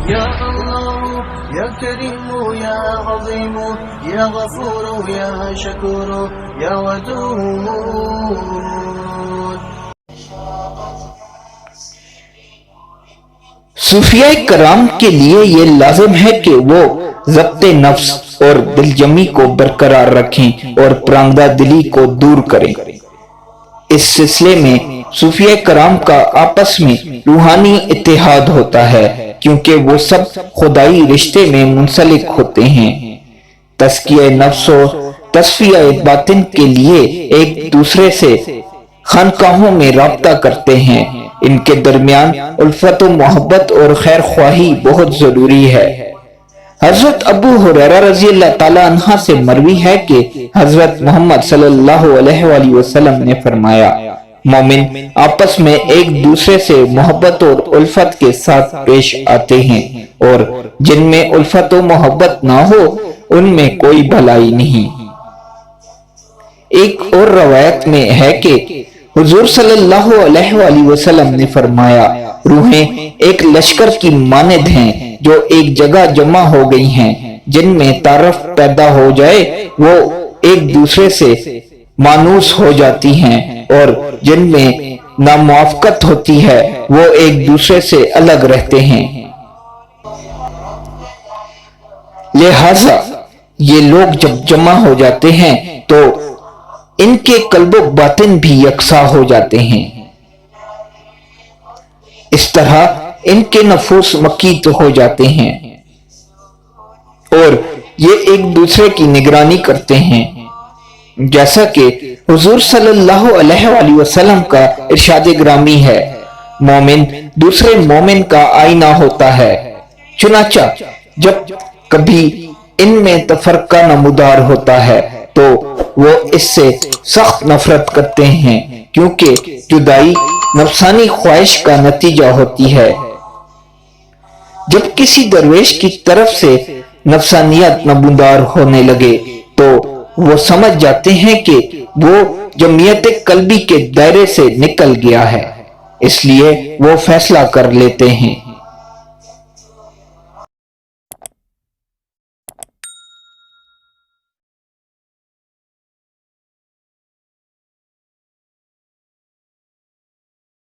یا اللہ یا کریم یا عظیم یا غفور یا شکور یا ودود. صوفیاء کرام کے لیے یہ لازم ہے کہ وہ ضبط نفس اور دل جمی کو برقرار رکھیں اور پرانگدہ دلی کو دور کریں. اس سلسلے میں صوفیاء کرام کا آپس میں روحانی اتحاد ہوتا ہے کیونکہ وہ سب خدائی رشتے میں منسلک ہوتے ہیں. تزکیہ نفس و تصفیہ باطن کے لیے ایک دوسرے سے خانقاہوں میں رابطہ کرتے ہیں. ان کے درمیان الفت و محبت اور خیر خواہی بہت ضروری ہے. حضرت ابو ہریرہ رضی اللہ تعالی عنہ سے مروی ہے کہ حضرت محمد صلی اللہ علیہ وآلہ وسلم نے فرمایا مومن آپس میں ایک دوسرے سے محبت اور الفت کے ساتھ پیش آتے ہیں اور جن میں الفت و محبت نہ ہو ان میں کوئی بھلائی نہیں. ایک اور روایت میں ہے کہ حضور صلی اللہ علیہ وآلہ وسلم نے فرمایا روحیں ایک لشکر کی مانند ہیں جو ایک جگہ جمع ہو گئی ہیں. جن میں تعارف پیدا ہو جائے وہ ایک دوسرے سے مانوس ہو جاتی ہیں اور جن میں ناموافقت ہوتی ہے وہ ایک دوسرے سے الگ رہتے ہیں. لہذا یہ لوگ جب جمع ہو جاتے ہیں تو ان کے قلب و باطن بھی یکساں ہو جاتے ہیں. اس طرح ان کے نفوس مقیت ہو جاتے ہیں اور یہ ایک دوسرے کی نگرانی کرتے ہیں. جیسا کہ حضور صلی اللہ علیہ وآلہ وسلم کا ارشاد گرامی ہے مومن دوسرے مومن کا آئینہ ہوتا ہے. چنانچہ جب کبھی ان میں تفرقہ نمودار ہوتا ہے تو وہ اس سے سخت نفرت کرتے ہیں کیونکہ جدائی نفسانی خواہش کا نتیجہ ہوتی ہے. جب کسی درویش کی طرف سے نفسانیت نمودار ہونے لگے تو وہ سمجھ جاتے ہیں کہ وہ جمعیت قلبی کے دائرے سے نکل گیا ہے. اس لیے وہ فیصلہ کر لیتے ہیں